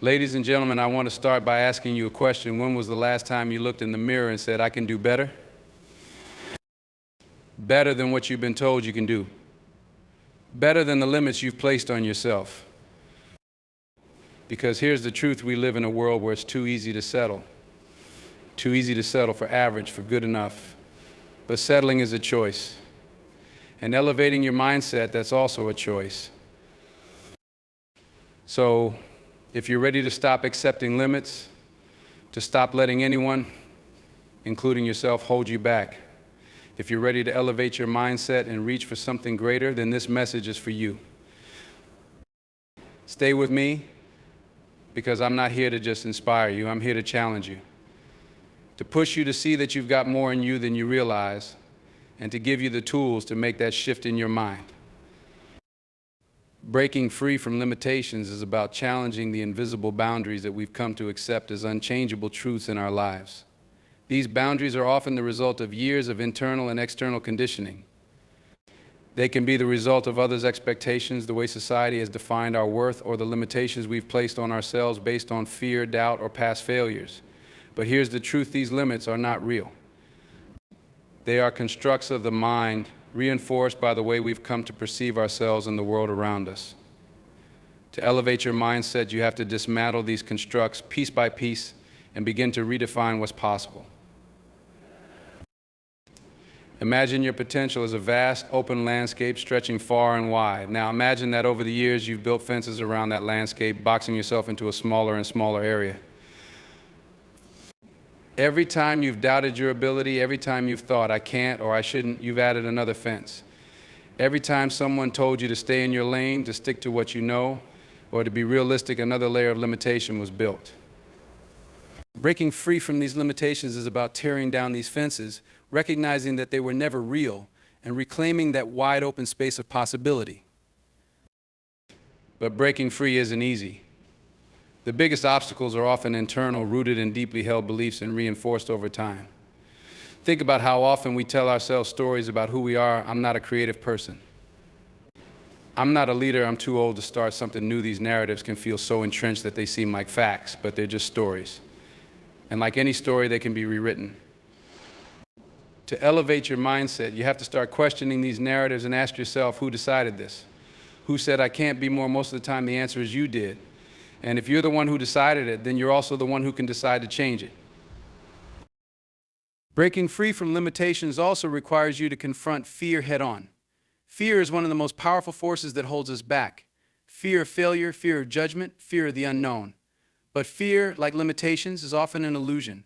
Ladies and gentlemen, I want to start by asking you a question. When was the last time you looked in the mirror and said, I can do better? Better than what you've been told you can do. Better than the limits you've placed on yourself. Because here's the truth, we live in a world where it's too easy to settle. Too easy to settle for average, for good enough. But settling is a choice. And elevating your mindset, that's also a choice. So, if you're ready to stop accepting limits, to stop letting anyone, including yourself, hold you back, if you're ready to elevate your mindset and reach for something greater, then this message is for you. Stay with me, because I'm not here to just inspire you, I'm here to challenge you. To push you to see that you've got more in you than you realize, and to give you the tools to make that shift in your mind. Breaking free from limitations is about challenging the invisible boundaries that we've come to accept as unchangeable truths in our lives. These boundaries are often the result of years of internal and external conditioning. They can be the result of others' expectations, the way society has defined our worth, or the limitations we've placed on ourselves based on fear, doubt, or past failures. But here's the truth, these limits are not real. They are constructs of the mind, reinforced by the way we've come to perceive ourselves and the world around us. To elevate your mindset, you have to dismantle these constructs piece by piece and begin to redefine what's possible. Imagine your potential as a vast, open landscape stretching far and wide. Now imagine that over the years you've built fences around that landscape, boxing yourself into a smaller and smaller area. Every time you've doubted your ability, every time you've thought, I can't or I shouldn't, you've added another fence. Every time someone told you to stay in your lane, to stick to what you know, or to be realistic, another layer of limitation was built. Breaking free from these limitations is about tearing down these fences, recognizing that they were never real, and reclaiming that wide open space of possibility. But breaking free isn't easy. The biggest obstacles are often internal, rooted in deeply held beliefs and reinforced over time. Think about how often we tell ourselves stories about who we are. I'm not a creative person. I'm not a leader. I'm too old to start something new. These narratives can feel so entrenched that they seem like facts, but they're just stories. And like any story, they can be rewritten. To elevate your mindset, you have to start questioning these narratives and ask yourself, who decided this? Who said I can't be more? Most of the time, the answer is you did. And if you're the one who decided it, then you're also the one who can decide to change it. Breaking free from limitations also requires you to confront fear head-on. Fear is one of the most powerful forces that holds us back. Fear of failure, fear of judgment, fear of the unknown. But fear, like limitations, is often an illusion.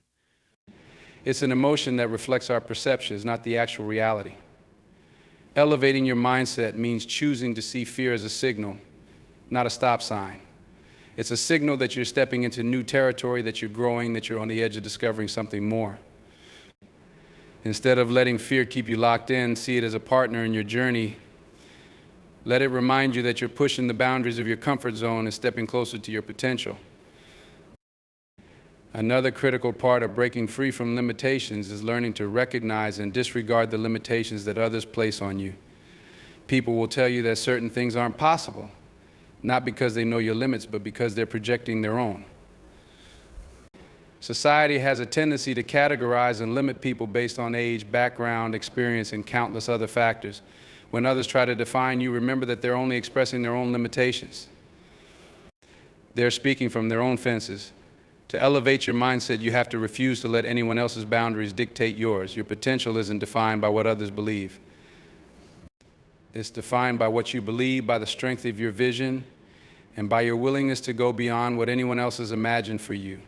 It's an emotion that reflects our perceptions, not the actual reality. Elevating your mindset means choosing to see fear as a signal, not a stop sign. It's a signal that you're stepping into new territory, that you're growing, that you're on the edge of discovering something more. Instead of letting fear keep you locked in, see it as a partner in your journey. Let it remind you that you're pushing the boundaries of your comfort zone and stepping closer to your potential. Another critical part of breaking free from limitations is learning to recognize and disregard the limitations that others place on you. People will tell you that certain things aren't possible. Not because they know your limits, but because they're projecting their own. Society has a tendency to categorize and limit people based on age, background, experience, and countless other factors. When others try to define you, remember that they're only expressing their own limitations. They're speaking from their own fences. To elevate your mindset, you have to refuse to let anyone else's boundaries dictate yours. Your potential isn't defined by what others believe. It's defined by what you believe, by the strength of your vision, and by your willingness to go beyond what anyone else has imagined for you.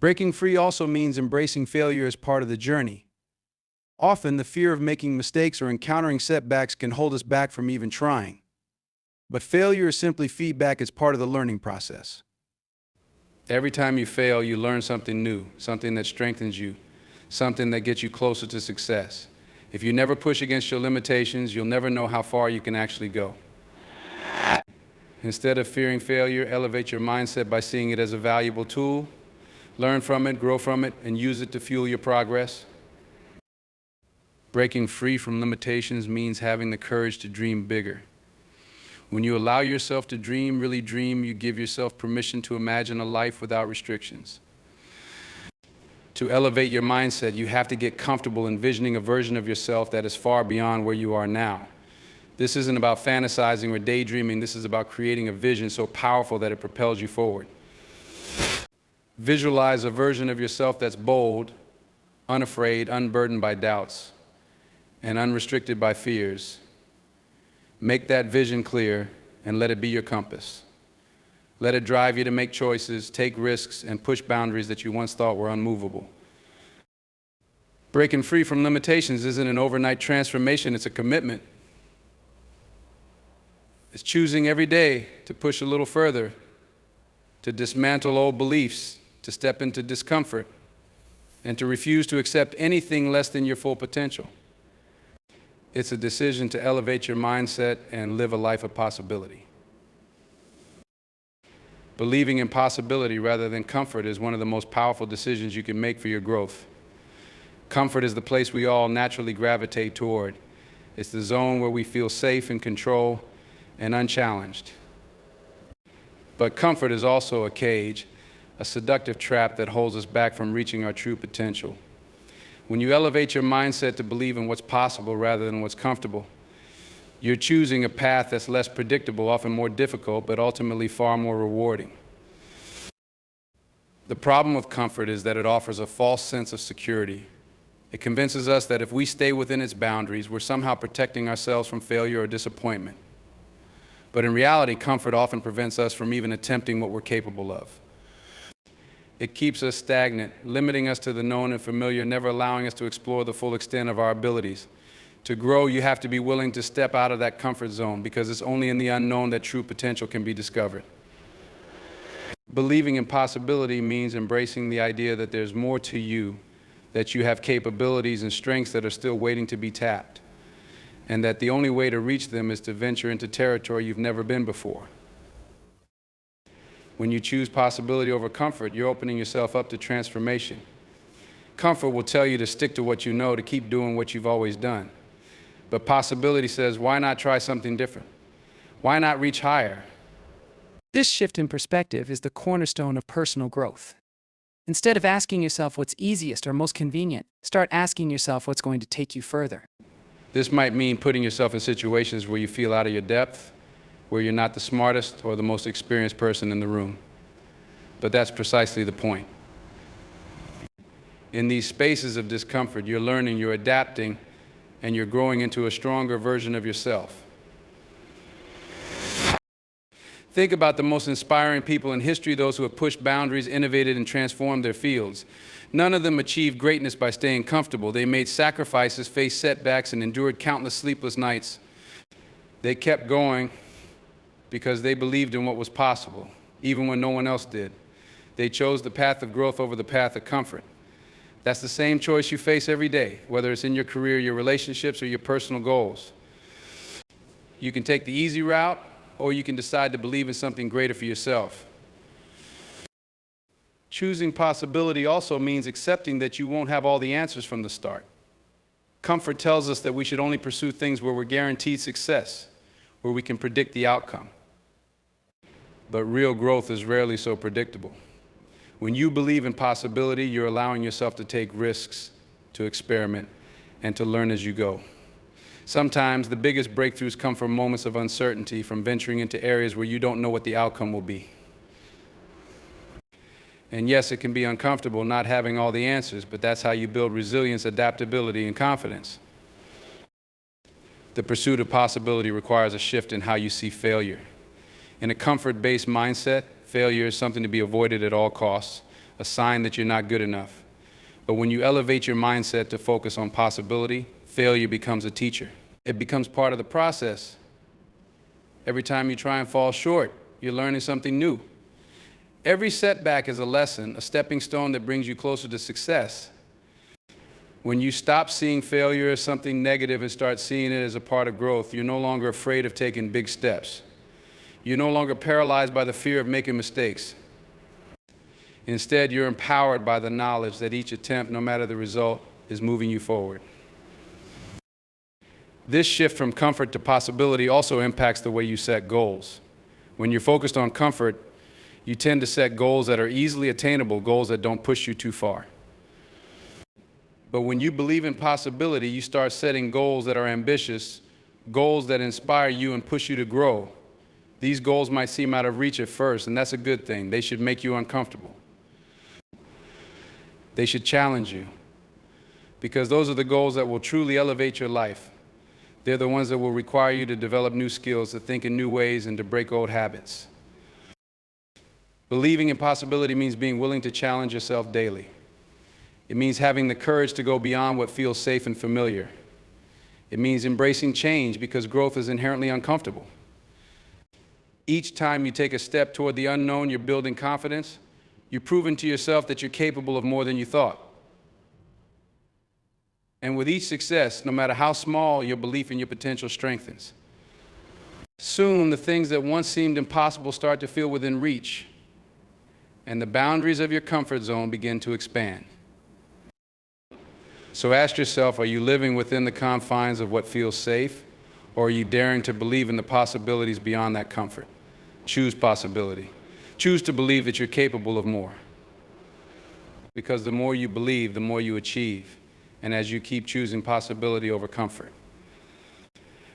Breaking free also means embracing failure as part of the journey. Often, the fear of making mistakes or encountering setbacks can hold us back from even trying. But failure is simply feedback as part of the learning process. Every time you fail, you learn something new, something that strengthens you, something that gets you closer to success. If you never push against your limitations, you'll never know how far you can actually go. Instead of fearing failure, elevate your mindset by seeing it as a valuable tool. Learn from it, grow from it, and use it to fuel your progress. Breaking free from limitations means having the courage to dream bigger. When you allow yourself to dream, really dream, you give yourself permission to imagine a life without restrictions. To elevate your mindset, you have to get comfortable envisioning a version of yourself that is far beyond where you are now. This isn't about fantasizing or daydreaming. This is about creating a vision so powerful that it propels you forward. Visualize a version of yourself that's bold, unafraid, unburdened by doubts, and unrestricted by fears. Make that vision clear and let it be your compass. Let it drive you to make choices, take risks, and push boundaries that you once thought were unmovable. Breaking free from limitations isn't an overnight transformation, it's a commitment. It's choosing every day to push a little further, to dismantle old beliefs, to step into discomfort, and to refuse to accept anything less than your full potential. It's a decision to elevate your mindset and live a life of possibility. Believing in possibility rather than comfort is one of the most powerful decisions you can make for your growth. Comfort is the place we all naturally gravitate toward. It's the zone where we feel safe, in control, and unchallenged. But comfort is also a cage, a seductive trap that holds us back from reaching our true potential. When you elevate your mindset to believe in what's possible rather than what's comfortable, you're choosing a path that's less predictable, often more difficult, but ultimately far more rewarding. The problem with comfort is that it offers a false sense of security. It convinces us that if we stay within its boundaries, we're somehow protecting ourselves from failure or disappointment. But in reality, comfort often prevents us from even attempting what we're capable of. It keeps us stagnant, limiting us to the known and familiar, never allowing us to explore the full extent of our abilities. To grow, you have to be willing to step out of that comfort zone, because it's only in the unknown that true potential can be discovered. Believing in possibility means embracing the idea that there's more to you, that you have capabilities and strengths that are still waiting to be tapped, and that the only way to reach them is to venture into territory you've never been before. When you choose possibility over comfort, you're opening yourself up to transformation. Comfort will tell you to stick to what you know, to keep doing what you've always done. But possibility says, why not try something different? Why not reach higher? This shift in perspective is the cornerstone of personal growth. Instead of asking yourself what's easiest or most convenient, start asking yourself what's going to take you further. This might mean putting yourself in situations where you feel out of your depth, where you're not the smartest or the most experienced person in the room. But that's precisely the point. In these spaces of discomfort, you're learning, you're adapting, and you're growing into a stronger version of yourself. Think about the most inspiring people in history, those who have pushed boundaries, innovated, and transformed their fields. None of them achieved greatness by staying comfortable. They made sacrifices, faced setbacks, and endured countless sleepless nights. They kept going because they believed in what was possible, even when no one else did. They chose the path of growth over the path of comfort. That's the same choice you face every day, whether it's in your career, your relationships, or your personal goals. You can take the easy route, or you can decide to believe in something greater for yourself. Choosing possibility also means accepting that you won't have all the answers from the start. Comfort tells us that we should only pursue things where we're guaranteed success, where we can predict the outcome. But real growth is rarely so predictable. When you believe in possibility, you're allowing yourself to take risks, to experiment, and to learn as you go. Sometimes the biggest breakthroughs come from moments of uncertainty, from venturing into areas where you don't know what the outcome will be. And yes, it can be uncomfortable not having all the answers, but that's how you build resilience, adaptability, and confidence. The pursuit of possibility requires a shift in how you see failure. In a comfort-based mindset, failure is something to be avoided at all costs, a sign that you're not good enough. But when you elevate your mindset to focus on possibility, failure becomes a teacher. It becomes part of the process. Every time you try and fall short, you're learning something new. Every setback is a lesson, a stepping stone that brings you closer to success. When you stop seeing failure as something negative and start seeing it as a part of growth, you're no longer afraid of taking big steps. You're no longer paralyzed by the fear of making mistakes. Instead, you're empowered by the knowledge that each attempt, no matter the result, is moving you forward. This shift from comfort to possibility also impacts the way you set goals. When you're focused on comfort, you tend to set goals that are easily attainable, goals that don't push you too far. But when you believe in possibility, you start setting goals that are ambitious, goals that inspire you and push you to grow. These goals might seem out of reach at first, and that's a good thing. They should make you uncomfortable. They should challenge you, because those are the goals that will truly elevate your life. They're the ones that will require you to develop new skills, to think in new ways, and to break old habits. Believing in possibility means being willing to challenge yourself daily. It means having the courage to go beyond what feels safe and familiar. It means embracing change because growth is inherently uncomfortable. Each time you take a step toward the unknown, you're building confidence. You're proving to yourself that you're capable of more than you thought. And with each success, no matter how small, your belief in your potential strengthens. Soon, the things that once seemed impossible start to feel within reach, and the boundaries of your comfort zone begin to expand. So ask yourself, are you living within the confines of what feels safe, or are you daring to believe in the possibilities beyond that comfort? Choose possibility. Choose to believe that you're capable of more. Because the more you believe, the more you achieve. And as you keep choosing possibility over comfort,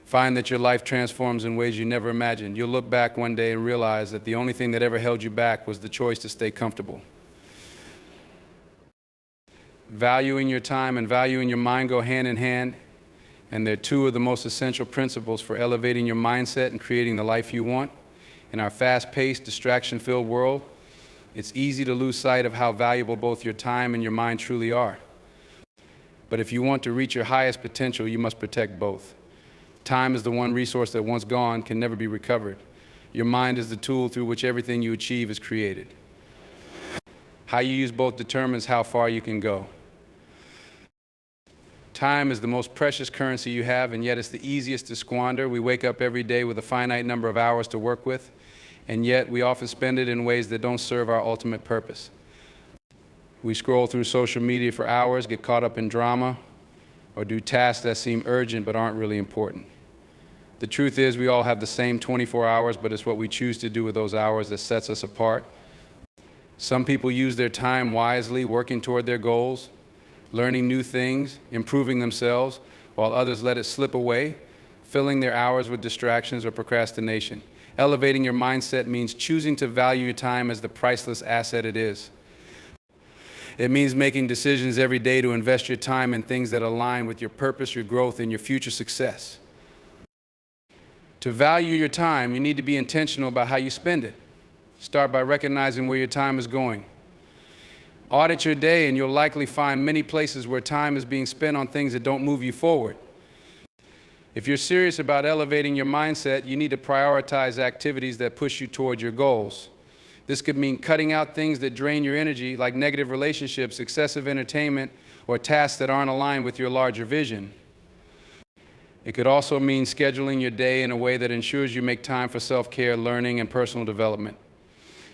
find that your life transforms in ways you never imagined. You'll look back one day and realize that the only thing that ever held you back was the choice to stay comfortable. Valuing your time and valuing your mind go hand in hand, and they're two of the most essential principles for elevating your mindset and creating the life you want. In our fast-paced, distraction-filled world, it's easy to lose sight of how valuable both your time and your mind truly are. But if you want to reach your highest potential, you must protect both. Time is the one resource that once gone can never be recovered. Your mind is the tool through which everything you achieve is created. How you use both determines how far you can go. Time is the most precious currency you have, and yet it's the easiest to squander. We wake up every day with a finite number of hours to work with, and yet we often spend it in ways that don't serve our ultimate purpose. We scroll through social media for hours, get caught up in drama, or do tasks that seem urgent but aren't really important. The truth is, we all have the same 24 hours, but it's what we choose to do with those hours that sets us apart. Some people use their time wisely, working toward their goals, learning new things, improving themselves, while others let it slip away, filling their hours with distractions or procrastination. Elevating your mindset means choosing to value your time as the priceless asset it is. It means making decisions every day to invest your time in things that align with your purpose, your growth, and your future success. To value your time, you need to be intentional about how you spend it. Start by recognizing where your time is going. Audit your day, and you'll likely find many places where time is being spent on things that don't move you forward. If you're serious about elevating your mindset, you need to prioritize activities that push you toward your goals. This could mean cutting out things that drain your energy, like negative relationships, excessive entertainment, or tasks that aren't aligned with your larger vision. It could also mean scheduling your day in a way that ensures you make time for self-care, learning, and personal development.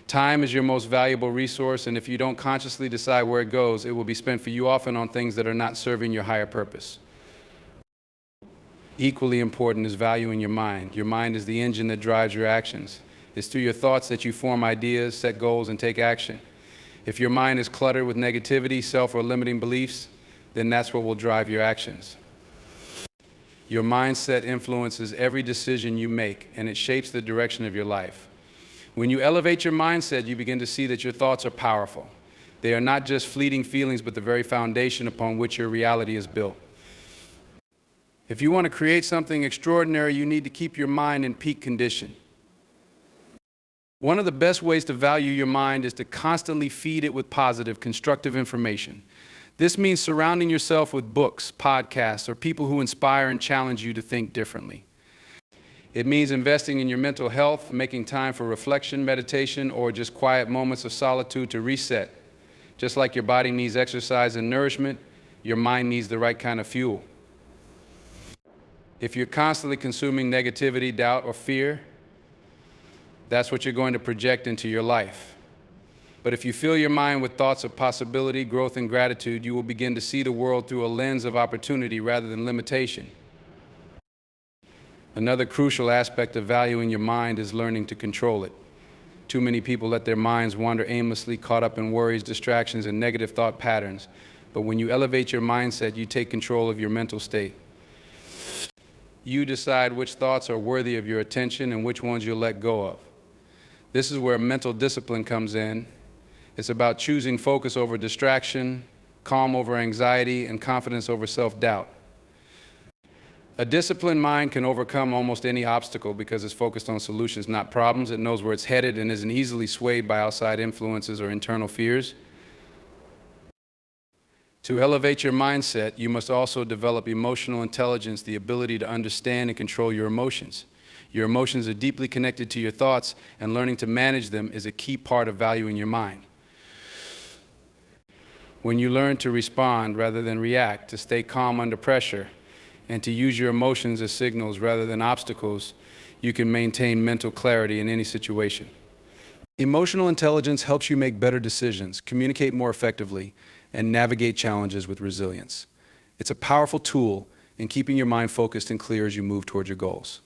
Time is your most valuable resource, and if you don't consciously decide where it goes, it will be spent for you often on things that are not serving your higher purpose. Equally important is valuing your mind. Your mind is the engine that drives your actions. It's through your thoughts that you form ideas, set goals, and take action. If your mind is cluttered with negativity, self or limiting beliefs, then that's what will drive your actions. Your mindset influences every decision you make, and it shapes the direction of your life. When you elevate your mindset, you begin to see that your thoughts are powerful. They are not just fleeting feelings, but the very foundation upon which your reality is built. If you want to create something extraordinary, you need to keep your mind in peak condition. One of the best ways to value your mind is to constantly feed it with positive, constructive information. This means surrounding yourself with books, podcasts, or people who inspire and challenge you to think differently. It means investing in your mental health, making time for reflection, meditation, or just quiet moments of solitude to reset. Just like your body needs exercise and nourishment, your mind needs the right kind of fuel. If you're constantly consuming negativity, doubt, or fear, that's what you're going to project into your life. But if you fill your mind with thoughts of possibility, growth, and gratitude, you will begin to see the world through a lens of opportunity rather than limitation. Another crucial aspect of valuing your mind is learning to control it. Too many people let their minds wander aimlessly, caught up in worries, distractions, and negative thought patterns. But when you elevate your mindset, you take control of your mental state. You decide which thoughts are worthy of your attention and which ones you'll let go of. This is where mental discipline comes in. It's about choosing focus over distraction, calm over anxiety, and confidence over self-doubt. A disciplined mind can overcome almost any obstacle because it's focused on solutions, not problems. It knows where it's headed and isn't easily swayed by outside influences or internal fears. To elevate your mindset, you must also develop emotional intelligence, the ability to understand and control your emotions. Your emotions are deeply connected to your thoughts, and learning to manage them is a key part of valuing your mind. When you learn to respond rather than react, to stay calm under pressure, and to use your emotions as signals rather than obstacles, you can maintain mental clarity in any situation. Emotional intelligence helps you make better decisions, communicate more effectively, and navigate challenges with resilience. It's a powerful tool in keeping your mind focused and clear as you move towards your goals.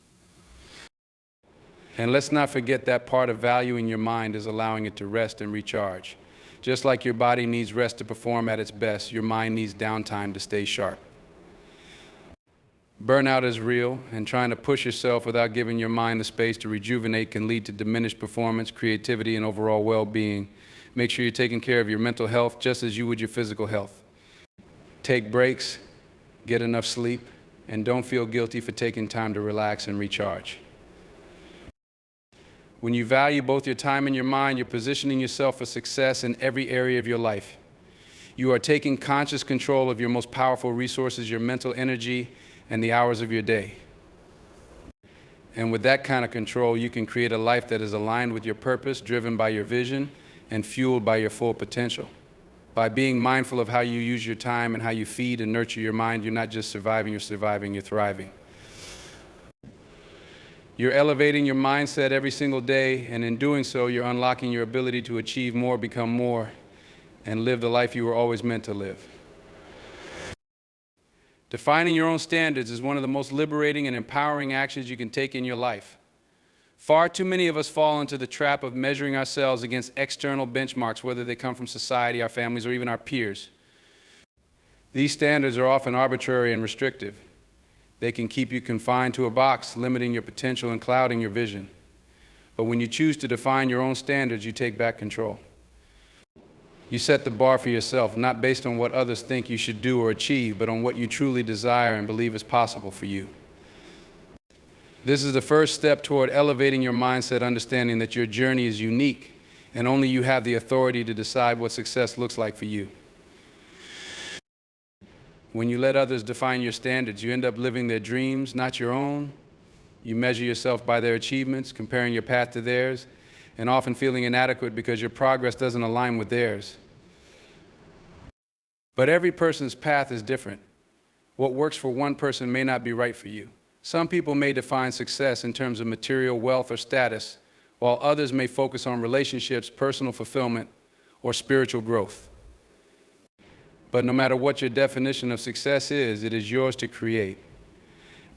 And let's not forget that part of valuing your mind is allowing it to rest and recharge. Just like your body needs rest to perform at its best, your mind needs downtime to stay sharp. Burnout is real, and trying to push yourself without giving your mind the space to rejuvenate can lead to diminished performance, creativity, and overall well-being. Make sure you're taking care of your mental health just as you would your physical health. Take breaks, get enough sleep, and don't feel guilty for taking time to relax and recharge. When you value both your time and your mind, you're positioning yourself for success in every area of your life. You are taking conscious control of your most powerful resources, your mental energy, and the hours of your day. And with that kind of control, you can create a life that is aligned with your purpose, driven by your vision, and fueled by your full potential. By being mindful of how you use your time and how you feed and nurture your mind, you're not just surviving, you're thriving. You're elevating your mindset every single day, and in doing so, you're unlocking your ability to achieve more, become more, and live the life you were always meant to live. Defining your own standards is one of the most liberating and empowering actions you can take in your life. Far too many of us fall into the trap of measuring ourselves against external benchmarks, whether they come from society, our families, or even our peers. These standards are often arbitrary and restrictive. They can keep you confined to a box, limiting your potential and clouding your vision. But when you choose to define your own standards, you take back control. You set the bar for yourself, not based on what others think you should do or achieve, but on what you truly desire and believe is possible for you. This is the first step toward elevating your mindset, understanding that your journey is unique, and only you have the authority to decide what success looks like for you. When you let others define your standards, you end up living their dreams, not your own. You measure yourself by their achievements, comparing your path to theirs, and often feeling inadequate because your progress doesn't align with theirs. But every person's path is different. What works for one person may not be right for you. Some people may define success in terms of material wealth or status, while others may focus on relationships, personal fulfillment, or spiritual growth. But no matter what your definition of success is, it is yours to create.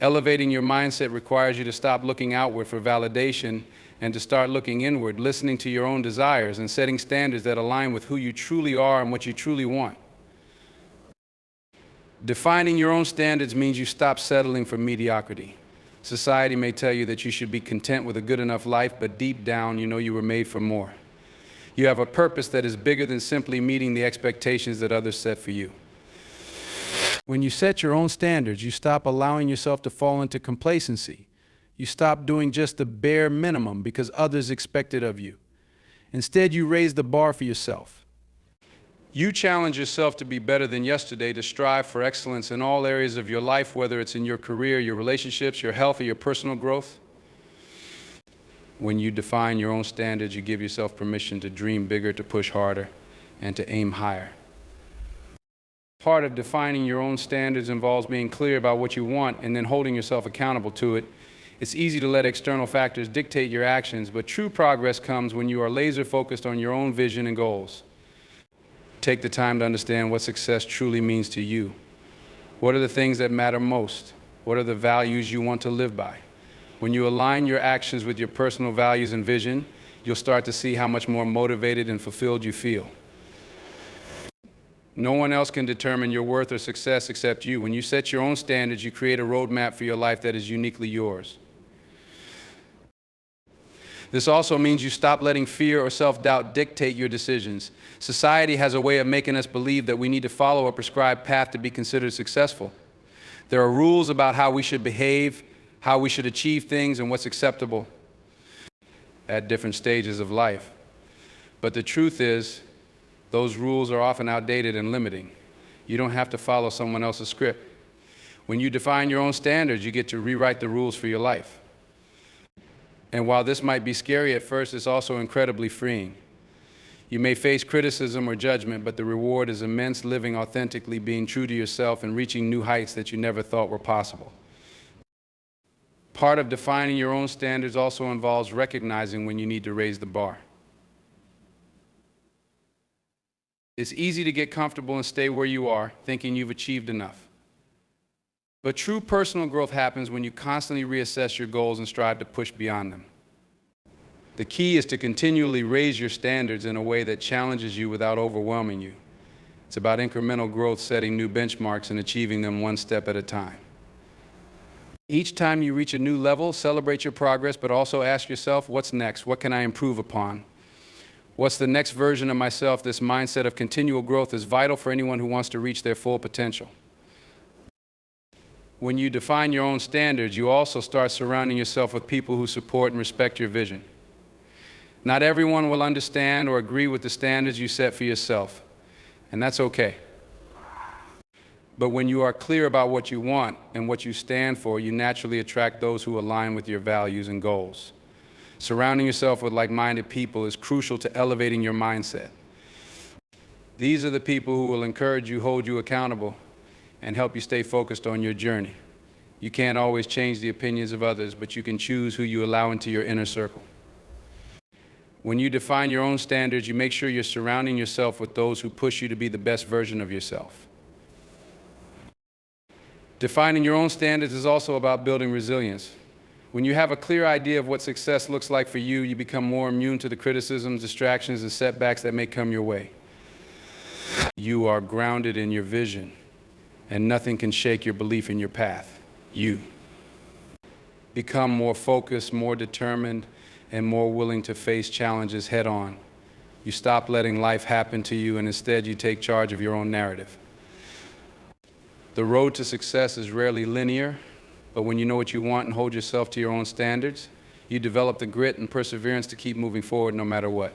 Elevating your mindset requires you to stop looking outward for validation and to start looking inward, listening to your own desires and setting standards that align with who you truly are and what you truly want. Defining your own standards means you stop settling for mediocrity. Society may tell you that you should be content with a good enough life, but deep down, you know you were made for more. You have a purpose that is bigger than simply meeting the expectations that others set for you. When you set your own standards, you stop allowing yourself to fall into complacency. You stop doing just the bare minimum because others expect it of you. Instead, you raise the bar for yourself. You challenge yourself to be better than yesterday, to strive for excellence in all areas of your life, whether it's in your career, your relationships, your health, or your personal growth. When you define your own standards, you give yourself permission to dream bigger, to push harder, and to aim higher. Part of defining your own standards involves being clear about what you want and then holding yourself accountable to it. It's easy to let external factors dictate your actions, but true progress comes when you are laser focused on your own vision and goals. Take the time to understand what success truly means to you. What are the things that matter most? What are the values you want to live by? When you align your actions with your personal values and vision, you'll start to see how much more motivated and fulfilled you feel. No one else can determine your worth or success except you. When you set your own standards, you create a roadmap for your life that is uniquely yours. This also means you stop letting fear or self-doubt dictate your decisions. Society has a way of making us believe that we need to follow a prescribed path to be considered successful. There are rules about how we should behave, how we should achieve things, and what's acceptable at different stages of life. But the truth is, those rules are often outdated and limiting. You don't have to follow someone else's script. When you define your own standards, you get to rewrite the rules for your life. And while this might be scary at first, it's also incredibly freeing. You may face criticism or judgment, but the reward is immense, living authentically, being true to yourself, and reaching new heights that you never thought were possible. Part of defining your own standards also involves recognizing when you need to raise the bar. It's easy to get comfortable and stay where you are, thinking you've achieved enough. But true personal growth happens when you constantly reassess your goals and strive to push beyond them. The key is to continually raise your standards in a way that challenges you without overwhelming you. It's about incremental growth, setting new benchmarks and achieving them one step at a time. Each time you reach a new level, celebrate your progress, but also ask yourself, what's next? What can I improve upon? What's the next version of myself? This mindset of continual growth is vital for anyone who wants to reach their full potential. When you define your own standards, you also start surrounding yourself with people who support and respect your vision. Not everyone will understand or agree with the standards you set for yourself, and that's okay. But when you are clear about what you want and what you stand for, you naturally attract those who align with your values and goals. Surrounding yourself with like-minded people is crucial to elevating your mindset. These are the people who will encourage you, hold you accountable, and help you stay focused on your journey. You can't always change the opinions of others, but you can choose who you allow into your inner circle. When you define your own standards, you make sure you're surrounding yourself with those who push you to be the best version of yourself. Defining your own standards is also about building resilience. When you have a clear idea of what success looks like for you, you become more immune to the criticisms, distractions, and setbacks that may come your way. You are grounded in your vision, and nothing can shake your belief in your path. You become more focused, more determined, and more willing to face challenges head on. You stop letting life happen to you, and instead you take charge of your own narrative. The road to success is rarely linear, but when you know what you want and hold yourself to your own standards, you develop the grit and perseverance to keep moving forward no matter what.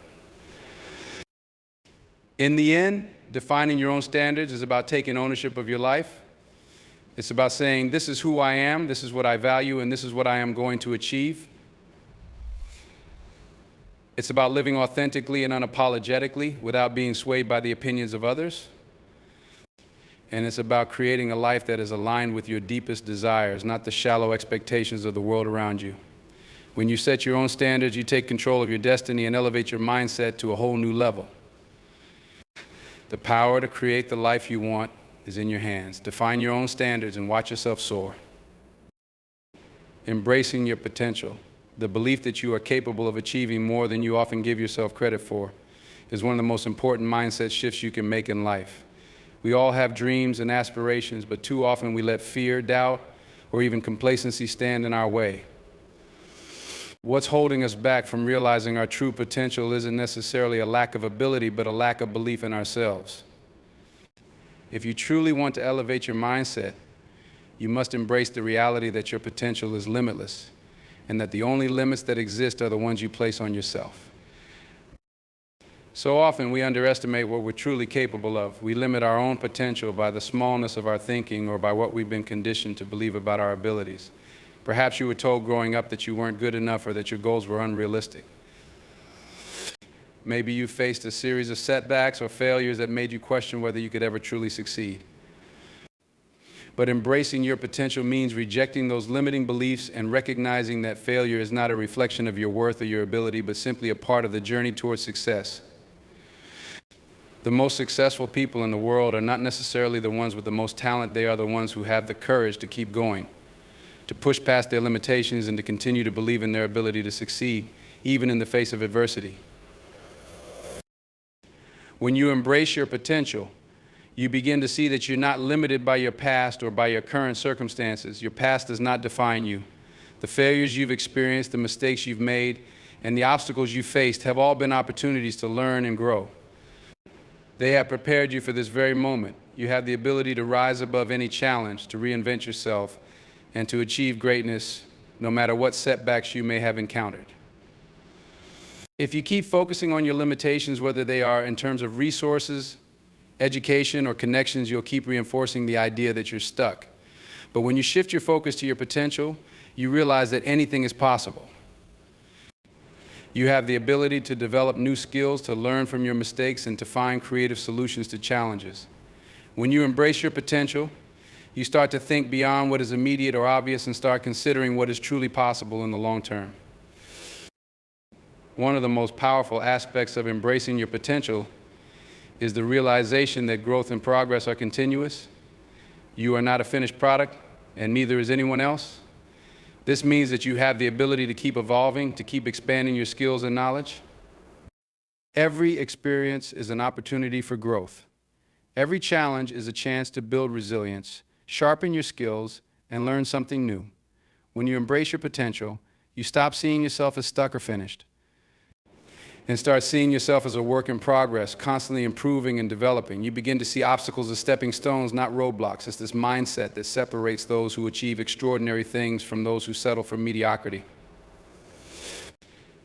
In the end, defining your own standards is about taking ownership of your life. It's about saying, this is who I am, this is what I value, and this is what I am going to achieve. It's about living authentically and unapologetically without being swayed by the opinions of others. And it's about creating a life that is aligned with your deepest desires, not the shallow expectations of the world around you. When you set your own standards, you take control of your destiny and elevate your mindset to a whole new level. The power to create the life you want is in your hands. Define your own standards and watch yourself soar. Embracing your potential, the belief that you are capable of achieving more than you often give yourself credit for, is one of the most important mindset shifts you can make in life. We all have dreams and aspirations, but too often we let fear, doubt, or even complacency stand in our way. What's holding us back from realizing our true potential isn't necessarily a lack of ability, but a lack of belief in ourselves. If you truly want to elevate your mindset, you must embrace the reality that your potential is limitless, and that the only limits that exist are the ones you place on yourself. So often we underestimate what we're truly capable of. We limit our own potential by the smallness of our thinking or by what we've been conditioned to believe about our abilities. Perhaps you were told growing up that you weren't good enough or that your goals were unrealistic. Maybe you faced a series of setbacks or failures that made you question whether you could ever truly succeed. But embracing your potential means rejecting those limiting beliefs and recognizing that failure is not a reflection of your worth or your ability, but simply a part of the journey towards success. The most successful people in the world are not necessarily the ones with the most talent. They are the ones who have the courage to keep going, to to push past their limitations, and to continue to believe in their ability to succeed, even in the face of adversity. When you embrace your potential, you begin to see that you're not limited by your past or by your current circumstances. Your past does not define you. The failures you've experienced, the mistakes you've made, and the obstacles you faced have all been opportunities to learn and grow. They have prepared you for this very moment. You have the ability to rise above any challenge, to reinvent yourself, and to achieve greatness no matter what setbacks you may have encountered. If you keep focusing on your limitations, whether they are in terms of resources, education, or connections, you'll keep reinforcing the idea that you're stuck. But when you shift your focus to your potential, you realize that anything is possible. You have the ability to develop new skills, to learn from your mistakes, and to find creative solutions to challenges. When you embrace your potential, you start to think beyond what is immediate or obvious and start considering what is truly possible in the long term. One of the most powerful aspects of embracing your potential is the realization that growth and progress are continuous. You are not a finished product, and neither is anyone else. This means that you have the ability to keep evolving, to keep expanding your skills and knowledge. Every experience is an opportunity for growth. Every challenge is a chance to build resilience, sharpen your skills, and learn something new. When you embrace your potential, you stop seeing yourself as stuck or finished, and start seeing yourself as a work in progress, constantly improving and developing. You begin to see obstacles as stepping stones, not roadblocks. It's this mindset that separates those who achieve extraordinary things from those who settle for mediocrity.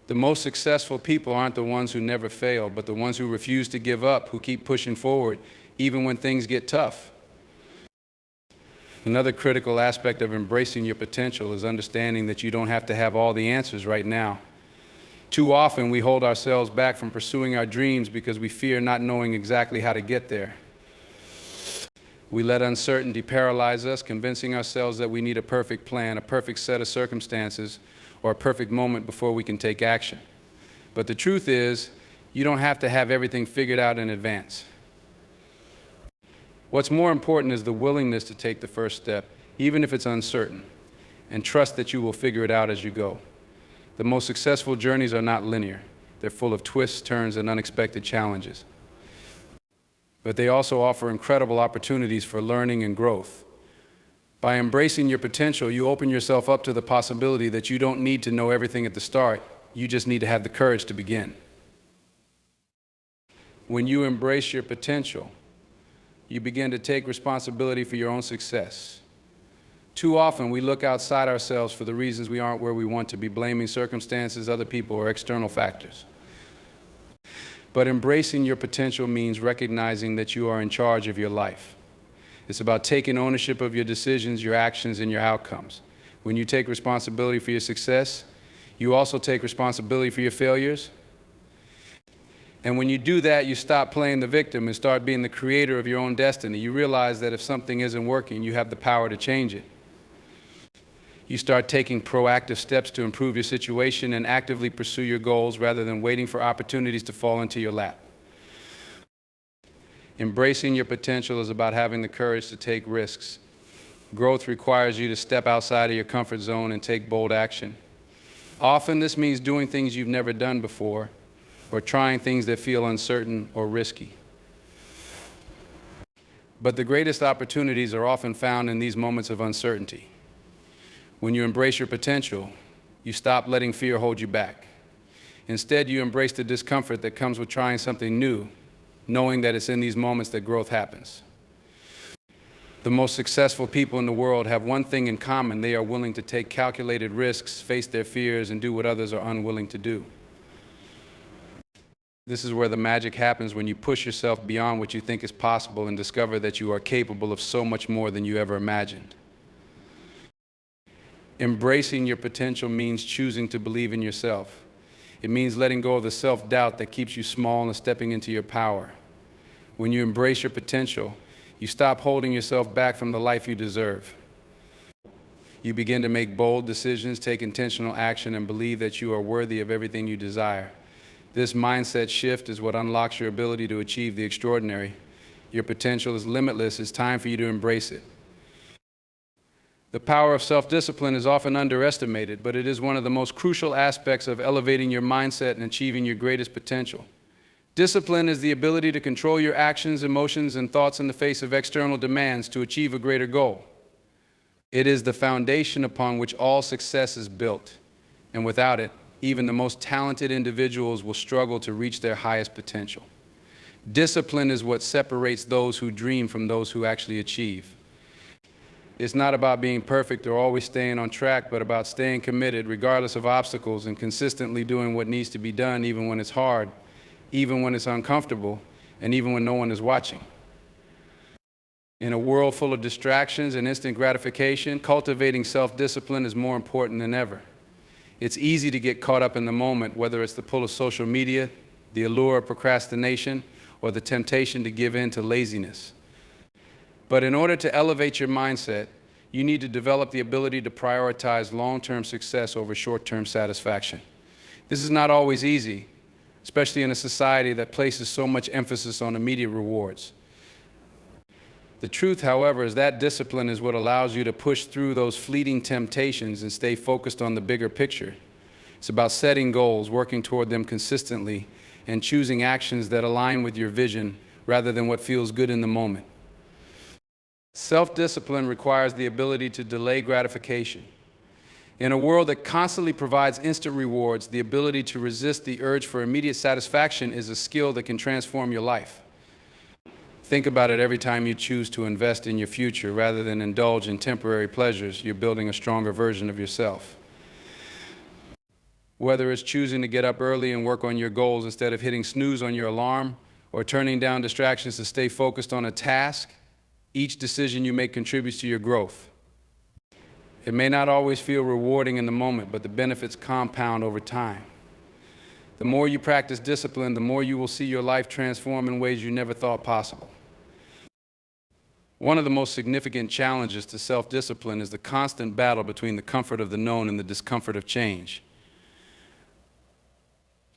The most successful people aren't the ones who never fail, but the ones who refuse to give up, who keep pushing forward, even when things get tough. Another critical aspect of embracing your potential is understanding that you don't have to have all the answers right now. Too often, we hold ourselves back from pursuing our dreams because we fear not knowing exactly how to get there. We let uncertainty paralyze us, convincing ourselves that we need a perfect plan, a perfect set of circumstances, or a perfect moment before we can take action. But the truth is, you don't have to have everything figured out in advance. What's more important is the willingness to take the first step, even if it's uncertain, and trust that you will figure it out as you go. The most successful journeys are not linear. They're full of twists, turns, and unexpected challenges. But they also offer incredible opportunities for learning and growth. By embracing your potential, you open yourself up to the possibility that you don't need to know everything at the start. You just need to have the courage to begin. When you embrace your potential, you begin to take responsibility for your own success. Too often, we look outside ourselves for the reasons we aren't where we want to be, blaming circumstances, other people, or external factors. But embracing your potential means recognizing that you are in charge of your life. It's about taking ownership of your decisions, your actions, and your outcomes. When you take responsibility for your success, you also take responsibility for your failures. And when you do that, you stop playing the victim and start being the creator of your own destiny. You realize that if something isn't working, you have the power to change it. You start taking proactive steps to improve your situation and actively pursue your goals rather than waiting for opportunities to fall into your lap. Embracing your potential is about having the courage to take risks. Growth requires you to step outside of your comfort zone and take bold action. Often this means doing things you've never done before, or trying things that feel uncertain or risky. But the greatest opportunities are often found in these moments of uncertainty. When you embrace your potential, you stop letting fear hold you back. Instead, you embrace the discomfort that comes with trying something new, knowing that it's in these moments that growth happens. The most successful people in the world have one thing in common: they are willing to take calculated risks, face their fears, and do what others are unwilling to do. This is where the magic happens, when you push yourself beyond what you think is possible and discover that you are capable of so much more than you ever imagined. Embracing your potential means choosing to believe in yourself. It means letting go of the self-doubt that keeps you small and stepping into your power. When you embrace your potential, you stop holding yourself back from the life you deserve. You begin to make bold decisions, take intentional action, and believe that you are worthy of everything you desire. This mindset shift is what unlocks your ability to achieve the extraordinary. Your potential is limitless. It's time for you to embrace it. The power of self-discipline is often underestimated, but it is one of the most crucial aspects of elevating your mindset and achieving your greatest potential. Discipline is the ability to control your actions, emotions, and thoughts in the face of external demands to achieve a greater goal. It is the foundation upon which all success is built, and without it, even the most talented individuals will struggle to reach their highest potential. Discipline is what separates those who dream from those who actually achieve. It's not about being perfect or always staying on track, but about staying committed regardless of obstacles and consistently doing what needs to be done even when it's hard, even when it's uncomfortable, and even when no one is watching. In a world full of distractions and instant gratification, cultivating self-discipline is more important than ever. It's easy to get caught up in the moment, whether it's the pull of social media, the allure of procrastination, or the temptation to give in to laziness. But in order to elevate your mindset, you need to develop the ability to prioritize long-term success over short-term satisfaction. This is not always easy, especially in a society that places so much emphasis on immediate rewards. The truth, however, is that discipline is what allows you to push through those fleeting temptations and stay focused on the bigger picture. It's about setting goals, working toward them consistently, and choosing actions that align with your vision rather than what feels good in the moment. Self-discipline requires the ability to delay gratification. In a world that constantly provides instant rewards, the ability to resist the urge for immediate satisfaction is a skill that can transform your life. Think about it every time you choose to invest in your future rather than indulge in temporary pleasures. You're building a stronger version of yourself. Whether it's choosing to get up early and work on your goals instead of hitting snooze on your alarm, or turning down distractions to stay focused on a task, each decision you make contributes to your growth. It may not always feel rewarding in the moment, but the benefits compound over time. The more you practice discipline, the more you will see your life transform in ways you never thought possible. One of the most significant challenges to self-discipline is the constant battle between the comfort of the known and the discomfort of change.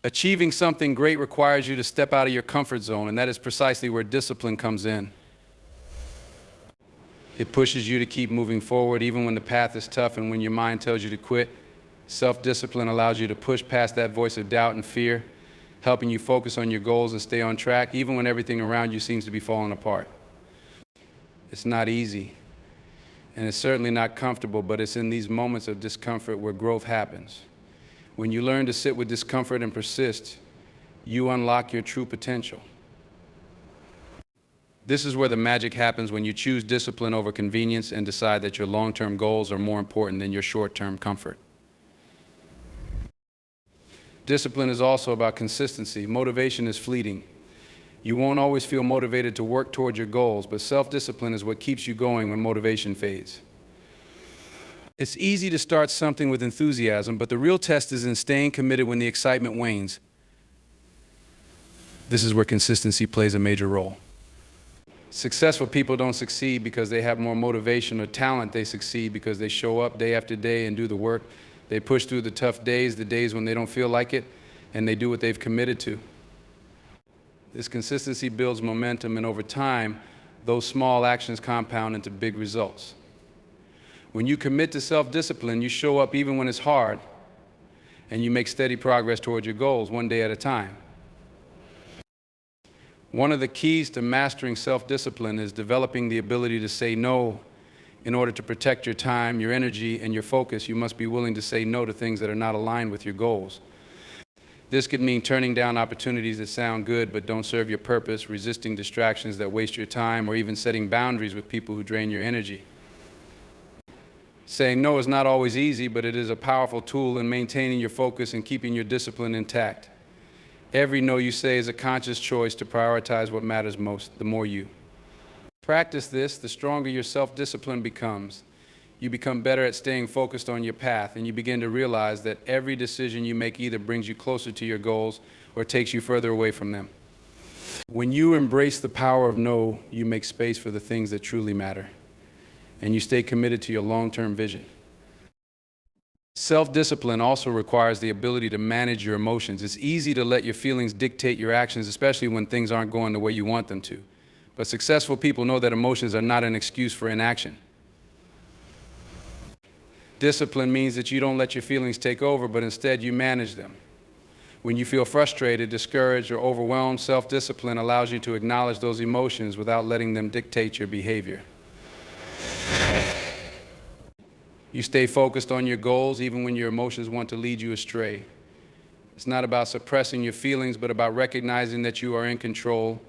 Achieving something great requires you to step out of your comfort zone, and that is precisely where discipline comes in. It pushes you to keep moving forward even when the path is tough and when your mind tells you to quit. Self-discipline allows you to push past that voice of doubt and fear, helping you focus on your goals and stay on track even when everything around you seems to be falling apart. It's not easy, and it's certainly not comfortable, but it's in these moments of discomfort where growth happens. When you learn to sit with discomfort and persist, you unlock your true potential. This is where the magic happens, when you choose discipline over convenience and decide that your long-term goals are more important than your short-term comfort. Discipline is also about consistency. Motivation is fleeting. You won't always feel motivated to work towards your goals, but self-discipline is what keeps you going when motivation fades. It's easy to start something with enthusiasm, but the real test is in staying committed when the excitement wanes. This is where consistency plays a major role. Successful people don't succeed because they have more motivation or talent. They succeed because they show up day after day and do the work. They push through the tough days, the days when they don't feel like it, and they do what they've committed to. This consistency builds momentum, and over time, those small actions compound into big results. When you commit to self-discipline, you show up even when it's hard, and you make steady progress toward your goals, one day at a time. One of the keys to mastering self-discipline is developing the ability to say no. In order to protect your time, your energy, and your focus, you must be willing to say no to things that are not aligned with your goals. This could mean turning down opportunities that sound good but don't serve your purpose, resisting distractions that waste your time, or even setting boundaries with people who drain your energy. Saying no is not always easy, but it is a powerful tool in maintaining your focus and keeping your discipline intact. Every no you say is a conscious choice to prioritize what matters most. The more you practice this, the stronger your self-discipline becomes. You become better at staying focused on your path, and you begin to realize that every decision you make either brings you closer to your goals or takes you further away from them. When you embrace the power of no, you make space for the things that truly matter, and you stay committed to your long-term vision. Self-discipline also requires the ability to manage your emotions. It's easy to let your feelings dictate your actions, especially when things aren't going the way you want them to. But successful people know that emotions are not an excuse for inaction. Discipline means that you don't let your feelings take over, but instead you manage them. When you feel frustrated, discouraged, or overwhelmed, self-discipline allows you to acknowledge those emotions without letting them dictate your behavior. You stay focused on your goals even when your emotions want to lead you astray. It's not about suppressing your feelings, but about recognizing that you are in control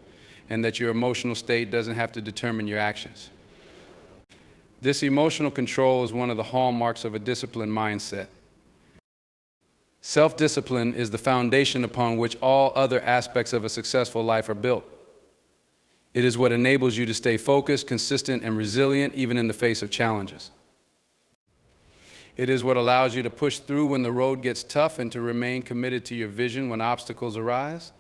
and that your emotional state doesn't have to determine your actions. This emotional control is one of the hallmarks of a disciplined mindset. Self-discipline is the foundation upon which all other aspects of a successful life are built. It is what enables you to stay focused, consistent, and resilient even in the face of challenges. It is what allows you to push through when the road gets tough and to remain committed to your vision when obstacles arise.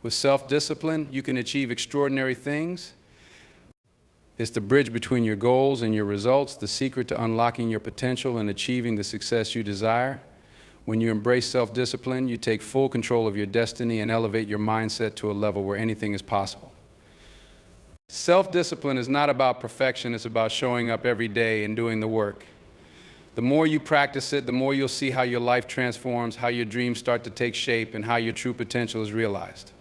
With self-discipline, you can achieve extraordinary things. It's the bridge between your goals and your results, the secret to unlocking your potential and achieving the success you desire. When you embrace self-discipline, you take full control of your destiny and elevate your mindset to a level where anything is possible. Self-discipline is not about perfection, it's about showing up every day and doing the work. The more you practice it, the more you'll see how your life transforms, how your dreams start to take shape, and how your true potential is realized.